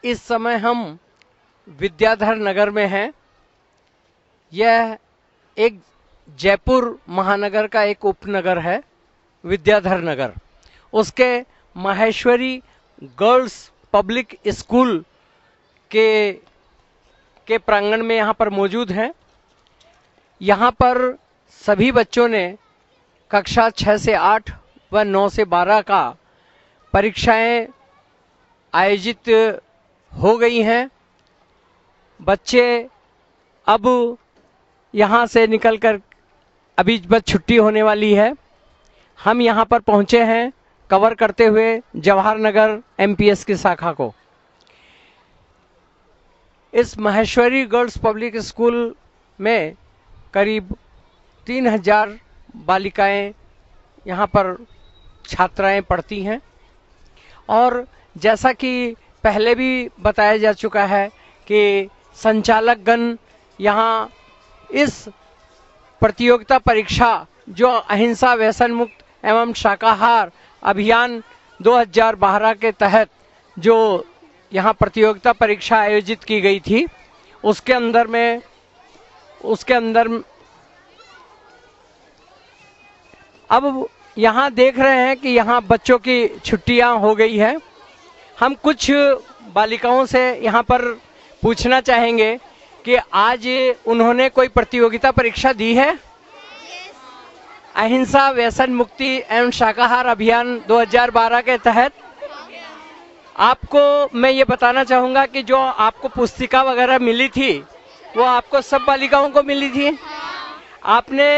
इस समय हम विद्याधर नगर में हैं। यह एक जयपुर महानगर का एक उपनगर है, विद्याधर नगर। उसके माहेश्वरी गर्ल्स पब्लिक स्कूल के प्रांगण में यहाँ पर मौजूद हैं। यहाँ पर सभी बच्चों ने कक्षा 6 से 8 व 9 से 12 का परीक्षाएं आयोजित हो गई हैं। बच्चे अब यहाँ से निकलकर अभी बस छुट्टी होने वाली है। हम यहाँ पर पहुँचे हैं कवर करते हुए जवाहर नगर एमपीएस की शाखा को। इस माहेश्वरी गर्ल्स पब्लिक स्कूल में करीब 3000 बालिकाएं यहाँ पर छात्राएं पढ़ती हैं। और जैसा कि पहले भी बताया जा चुका है कि संचालकगण यहाँ इस प्रतियोगिता परीक्षा जो अहिंसा व्यसन मुक्त एवं शाकाहार अभियान 2012 के तहत जो यहाँ प्रतियोगिता परीक्षा आयोजित की गई थी, उसके अंदर अब यहाँ देख रहे हैं कि यहाँ बच्चों की छुट्टियाँ हो गई है। हम कुछ बालिकाओं से यहाँ पर पूछना चाहेंगे कि आज उन्होंने कोई प्रतियोगिता परीक्षा दी है। अहिंसा व्यसन मुक्ति एवं शाकाहार अभियान 2012 के तहत आपको मैं ये बताना चाहूँगा कि जो आपको पुस्तिका वगैरह मिली थी वो आपको सब बालिकाओं को मिली थी। आपने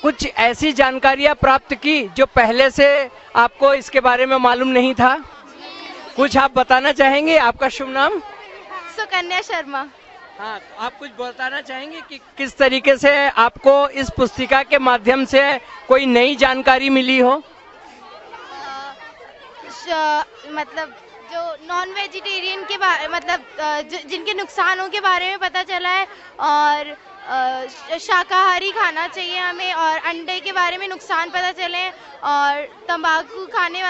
कुछ ऐसी जानकारियाँ प्राप्त की जो पहले से आपको इसके बारे में मालूम नहीं था। कुछ आप बताना चाहेंगे? आपका शुभ नाम? सुकन्या शर्मा। हाँ, आप कुछ बताना चाहेंगे कि किस तरीके से आपको इस पुस्तिका के माध्यम से कोई नई जानकारी मिली हो? मतलब जो नॉन वेजिटेरियन के बारे मतलब जिनके नुकसानों के बारे में पता चला है, और शाकाहारी खाना चाहिए हमें, और अंडे के बारे में नुकसान पता चले, और तंबाकू खाने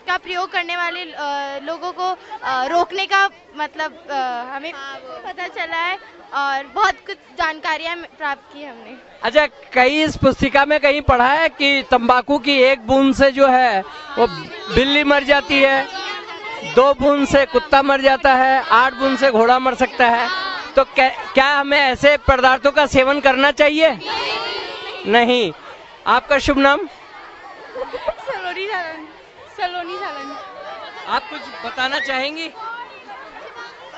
का प्रयोग करने वाले लोगों को रोकने का मतलब हमें पता चला है, और बहुत कुछ जानकारियाँ प्राप्त की हमने। अच्छा, कहीं इस पुस्तिका में कहीं पढ़ा है कि तंबाकू की 1 बूंद से जो है वो बिल्ली मर जाती है, 2 बूंद से कुत्ता मर जाता है, 8 बूंद से घोड़ा मर सकता है। तो क्या हमें ऐसे पदार्थों का सेवन करना चाहिए? नहीं। आपका शुभ नाम? सलोनी सालन। आप कुछ बताना चाहेंगी?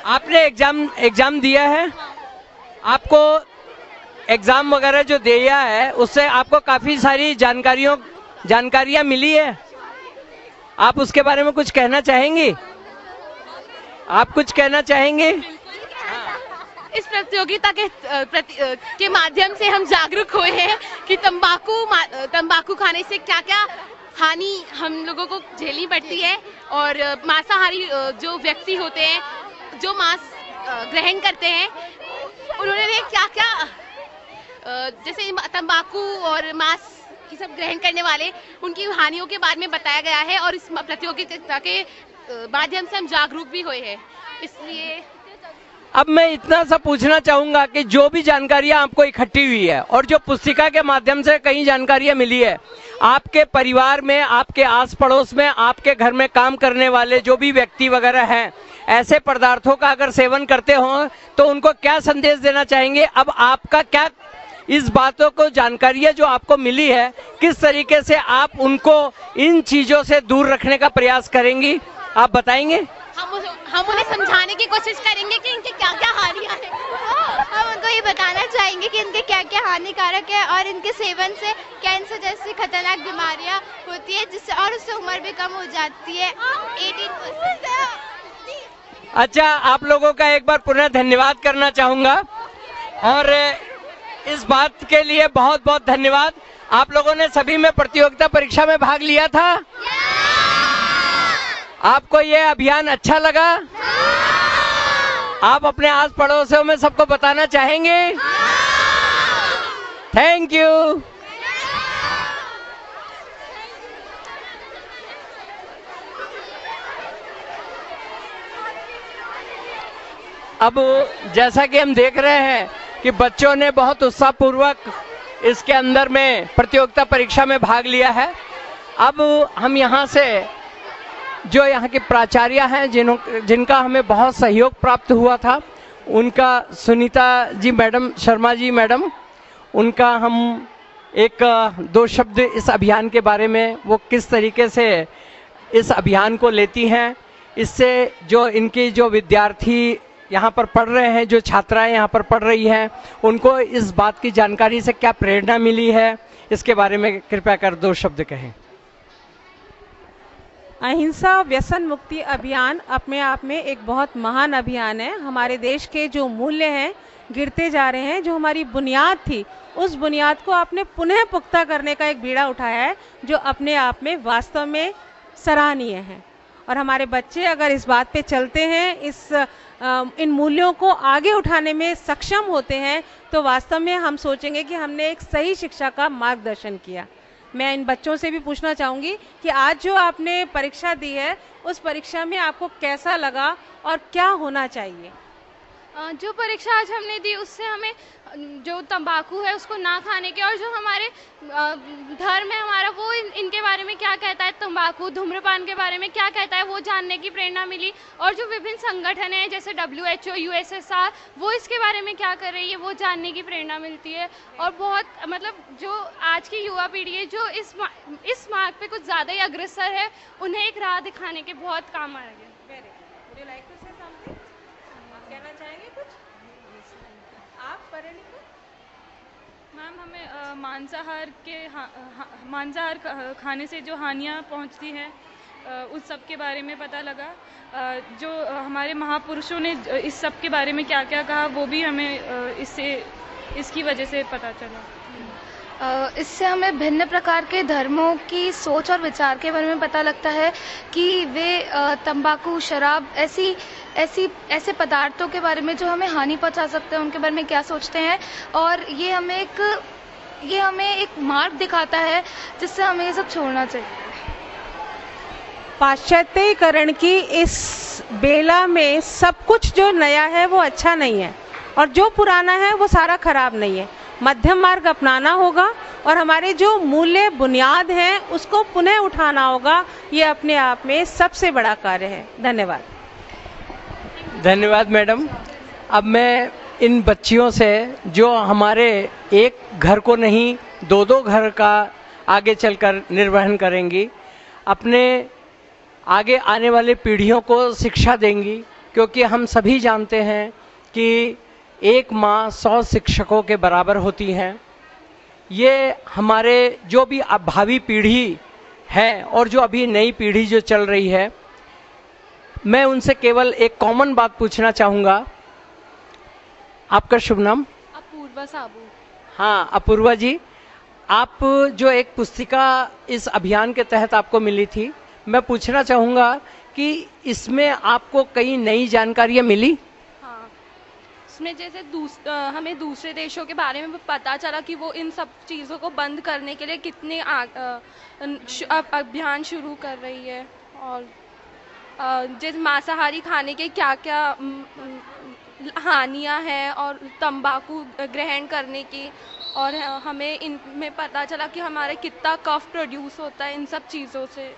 आपने एग्जाम दिया है, आपको एग्जाम वगैरह जो दिया है उससे आपको काफी सारी जानकारियां मिली है। आप उसके बारे में कुछ कहना चाहेंगी? आप कुछ कहना चाहेंगे? इस प्रतियोगिता के माध्यम से हम जागरूक हुए हैं कि तंबाकू खाने से क्या क्या हानि हम लोगों को झेलनी पड़ती है, और मांसाहारी जो व्यक्ति होते हैं जो मांस ग्रहण करते हैं उन्होंने क्या क्या जैसे तंबाकू और मांस ये सब ग्रहण करने वाले उनकी हानियों के बारे में बताया गया है, और इस प्रतियोगिता के माध्यम से हम जागरूक भी हुए हैं। इसलिए अब मैं इतना सा पूछना चाहूंगा कि जो भी जानकारियां आपको इकट्ठी हुई है और जो पुस्तिका के माध्यम से कई जानकारियां मिली है, आपके परिवार में, आपके आस पड़ोस में, आपके घर में काम करने वाले जो भी व्यक्ति वगैरह हैं, ऐसे पदार्थों का अगर सेवन करते हो तो उनको क्या संदेश देना चाहेंगे? अब आपका क्या इस बातों को जानकारियां जो आपको मिली है, किस तरीके से आप उनको इन चीजों से दूर रखने का प्रयास करेंगी? आप बताएंगे? हम उन्हें समझाने की कोशिश करेंगे कि इनके क्या क्या हानियां हैं। हम उनको ये बताना चाहेंगे कि इनके क्या क्या हानिकारक है, और इनके सेवन से कैंसर जैसी खतरनाक बीमारियां होती है, जिससे और उससे उम्र भी कम हो जाती है 18%। अच्छा, आप लोगों का एक बार पुनः धन्यवाद करना चाहूंगा, और इस बात के लिए बहुत बहुत धन्यवाद। आप लोगों ने सभी में प्रतियोगिता परीक्षा में भाग लिया था? आपको ये अभियान अच्छा लगा? आप अपने आस पड़ोसियों में सबको बताना चाहेंगे? Thank you. अब जैसा कि हम देख रहे हैं कि बच्चों ने बहुत उत्साहपूर्वक इसके अंदर में प्रतियोगिता परीक्षा में भाग लिया है। अब हम यहाँ से जो यहाँ की प्राचार्य हैं जिनका हमें बहुत सहयोग प्राप्त हुआ था, उनका सुनीता जी मैडम, शर्मा जी मैडम, उनका हम एक दो शब्द इस अभियान के बारे में, वो किस तरीके से इस अभियान को लेती हैं, इससे जो इनकी जो विद्यार्थी यहाँ पर पढ़ रहे हैं, जो छात्राएं यहाँ पर पढ़ रही हैं, उनको इस बात की जानकारी से क्या प्रेरणा मिली है, इसके बारे में कृपया कर दो शब्द कहें। अहिंसा व्यसन मुक्ति अभियान अपने आप में एक बहुत महान अभियान है। हमारे देश के जो मूल्य हैं गिरते जा रहे हैं, जो हमारी बुनियाद थी उस बुनियाद को आपने पुनः पुख्ता करने का एक बीड़ा उठाया है, जो अपने आप में वास्तव में सराहनीय है। और हमारे बच्चे अगर इस बात पे चलते हैं, इन मूल्यों को आगे उठाने में सक्षम होते हैं, तो वास्तव में हम सोचेंगे कि हमने एक सही शिक्षा का मार्गदर्शन किया। मैं इन बच्चों से भी पूछना चाहूँगी कि आज जो आपने परीक्षा दी है, उस परीक्षा में आपको कैसा लगा और क्या होना चाहिए? जो परीक्षा आज हमने दी उससे हमें जो तंबाकू है उसको ना खाने के, और जो हमारे धर्म है हमारा वो इनके बारे में क्या कहता है, तंबाकू धूम्रपान के बारे में क्या कहता है, वो जानने की प्रेरणा मिली। और जो विभिन्न संगठन हैं जैसे WHO, USSR, वो इसके बारे में क्या कर रही है वो जानने की प्रेरणा मिलती है। और बहुत मतलब जो आज की युवा पीढ़ी है जो इस मार्ग पे कुछ ज़्यादा ही अग्रसर है, उन्हें एक राह दिखाने के बहुत काम आएंगे। कहना चाहेंगे कुछ आप? मैम, हमें मांसाहार खाने से जो हानियाँ पहुंचती हैं उस सब के बारे में पता लगा। जो हमारे महापुरुषों ने इस सब के बारे में क्या क्या कहा वो भी हमें इसकी वजह से पता चला। इससे हमें भिन्न प्रकार के धर्मों की सोच और विचार के बारे में पता लगता है कि वे तंबाकू, शराब, ऐसे पदार्थों के बारे में जो हमें हानि पहुंचा सकते हैं उनके बारे में क्या सोचते हैं। और ये हमें एक मार्ग दिखाता है जिससे हमें ये सब छोड़ना चाहिए। पाश्चात्यीकरण की इस बेला में सब कुछ जो नया है वो अच्छा नहीं है, और जो पुराना है वो सारा खराब नहीं है। मध्यम मार्ग अपनाना होगा और हमारे जो मूल्य बुनियाद हैं उसको पुनः उठाना होगा। ये अपने आप में सबसे बड़ा कार्य है। धन्यवाद। धन्यवाद मैडम। अब मैं इन बच्चियों से जो हमारे एक घर को नहीं दो दो घर का आगे चलकर निर्वहन करेंगी, अपने आगे आने वाले पीढ़ियों को शिक्षा देंगी, क्योंकि हम सभी जानते हैं कि एक माँ 100 शिक्षकों के बराबर होती हैं। ये हमारे जो भी भावी पीढ़ी है और जो अभी नई पीढ़ी जो चल रही है, मैं उनसे केवल एक कॉमन बात पूछना चाहूँगा। आपका शुभ नाम? अपूर्वा साबू। हाँ अपूर्वा जी, आप जो एक पुस्तिका इस अभियान के तहत आपको मिली थी, मैं पूछना चाहूँगा कि इसमें आपको कई नई जानकारियाँ मिली? उसमें जैसे हमें दूसरे देशों के बारे में पता चला कि वो इन सब चीज़ों को बंद करने के लिए कितने अभियान शुरू कर रही है, और जैसे मांसाहारी खाने के क्या क्या हानियां हैं और तंबाकू ग्रहण करने की, और हमें इनमें पता चला कि हमारे कितना कफ प्रोड्यूस होता है इन सब चीज़ों से।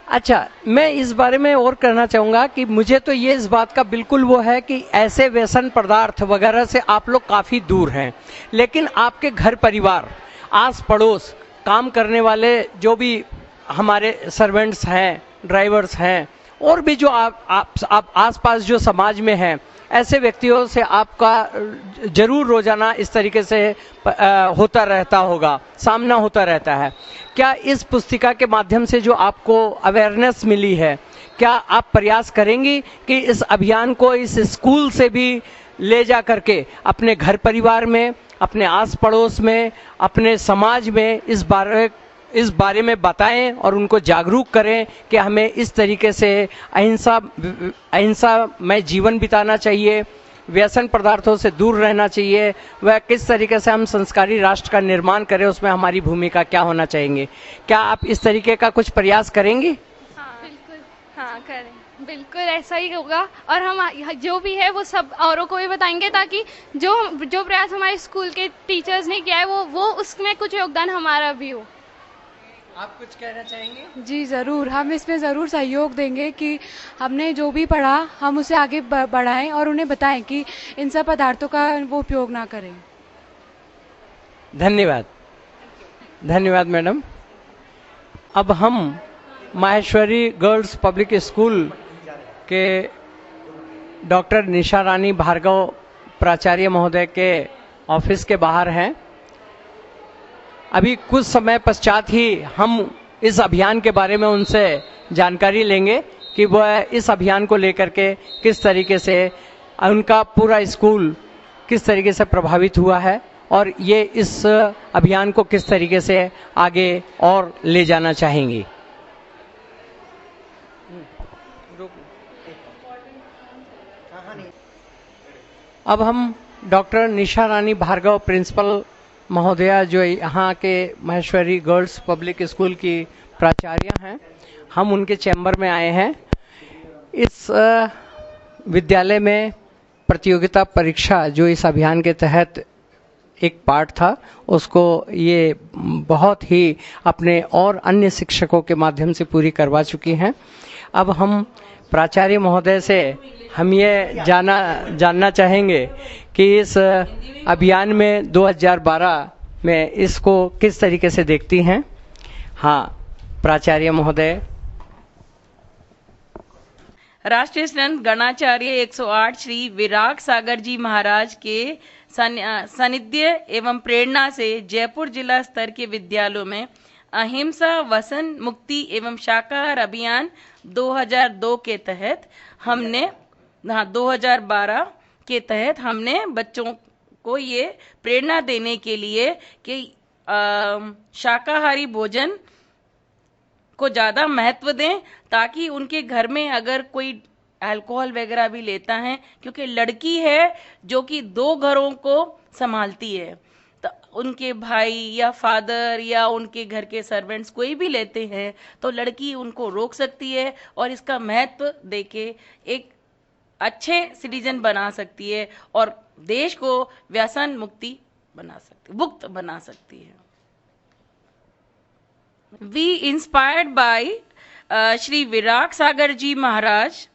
अच्छा, मैं इस बारे में और कहना चाहूँगा कि मुझे तो ये इस बात का बिल्कुल वो है कि ऐसे व्यसन पदार्थ वगैरह से आप लोग काफ़ी दूर हैं, लेकिन आपके घर परिवार, आस पड़ोस, काम करने वाले जो भी हमारे सर्वेंट्स हैं, ड्राइवर्स हैं, और भी जो आप आसपास जो समाज में हैं, ऐसे व्यक्तियों से आपका जरूर रोजाना इस तरीके से होता रहता होगा, सामना होता रहता है। क्या इस पुस्तिका के माध्यम से जो आपको अवेयरनेस मिली है, क्या आप प्रयास करेंगी कि इस अभियान को इस स्कूल से भी ले जा करके अपने घर परिवार में, अपने आस पड़ोस में, अपने समाज में इस बारे में बताएं और उनको जागरूक करें कि हमें इस तरीके से अहिंसा में जीवन बिताना चाहिए, व्यसन पदार्थों से दूर रहना चाहिए, वह किस तरीके से हम संस्कारी राष्ट्र का निर्माण करें, उसमें हमारी भूमिका क्या होना चाहिए। क्या आप इस तरीके का कुछ प्रयास करेंगी? हाँ, बिल्कुल। हाँ करें, बिल्कुल ऐसा ही होगा। और हम जो भी है वो सब औरों को भी बताएंगे, ताकि जो जो प्रयास हमारे स्कूल के टीचर्स ने किया है वो उसमें कुछ योगदान हमारा भी हो। आप कुछ कहना चाहेंगे? जी ज़रूर, हम इसमें ज़रूर सहयोग देंगे कि हमने जो भी पढ़ा हम उसे आगे बढ़ाएं और उन्हें बताएं कि इन सब पदार्थों का वो उपयोग ना करें। धन्यवाद, धन्यवाद मैडम। अब हम माहेश्वरी गर्ल्स पब्लिक स्कूल के डॉक्टर निशा रानी भार्गव प्राचार्य महोदय के ऑफिस के बाहर हैं। अभी कुछ समय पश्चात ही हम इस अभियान के बारे में उनसे जानकारी लेंगे कि वह इस अभियान को लेकर के किस तरीके से उनका पूरा स्कूल किस तरीके से प्रभावित हुआ है और ये इस अभियान को किस तरीके से आगे और ले जाना चाहेंगी। अब हम डॉक्टर निशा रानी भार्गव प्रिंसिपल महोदया जो यहाँ के माहेश्वरी गर्ल्स पब्लिक स्कूल की प्राचार्य हैं, हम उनके चैम्बर में आए हैं। इस विद्यालय में प्रतियोगिता परीक्षा जो इस अभियान के तहत एक पार्ट था, उसको ये बहुत ही अपने और अन्य शिक्षकों के माध्यम से पूरी करवा चुकी हैं। अब हम प्राचार्य महोदय से हम ये जानना चाहेंगे कि इस अभियान में 2012 में इसको किस तरीके से देखती हैं। हाँ, प्राचार्य महोदय। राष्ट्रीय संत गणाचार्य 108 श्री विराग सागर जी महाराज के सानिध्य एवं प्रेरणा से जयपुर जिला स्तर के विद्यालयों में अहिंसा वसन मुक्ति एवं शाकाहार अभियान 2002 के तहत हमने 2012 के तहत हमने बच्चों को ये प्रेरणा देने के लिए कि शाकाहारी भोजन को ज़्यादा महत्व दें, ताकि उनके घर में अगर कोई अल्कोहल वगैरह भी लेता है, क्योंकि लड़की है जो कि 2 घरों को संभालती है, तो उनके भाई या फादर या उनके घर के सर्वेंट्स कोई भी लेते हैं तो लड़की उनको रोक सकती है और इसका महत्व देके एक अच्छे सिटीजन बना सकती है और देश को व्यसन मुक्त बना सकती है। We inspired by Shri Virag Sagar Ji Maharaj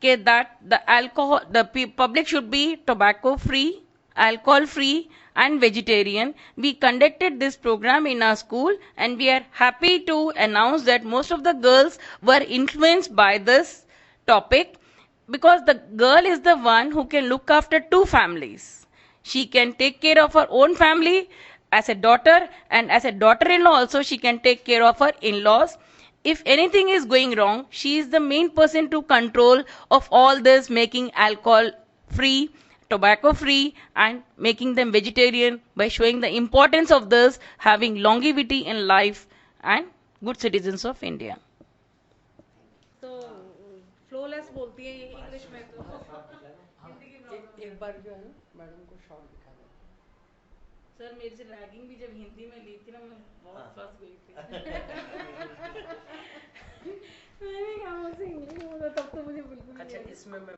that the public should be tobacco free, alcohol free and vegetarian. We conducted this program in our school and we are happy to announce that most of the girls were influenced by this topic, because the girl is the one who can look after 2 families. She can take care of her own family as a daughter, and as a daughter-in-law also she can take care of her in-laws. If anything is going wrong, she is the main person to control of all this, making alcohol free, tobacco free and making them vegetarian, by showing the importance of this, having longevity in life and good citizens of India. Flawless बोलती है ये English में तो एक बार जो है ना madam को शॉर्ट दिखा दो। सर मेरे से रैगिंग भी जब हिंदी में ली थी ना, मैं बहुत फंस गई थी। मैंने कहा मुझसे इंग्लिश बोलो, तब तो मुझे बिल्कुल अच्छा, इसमें मैं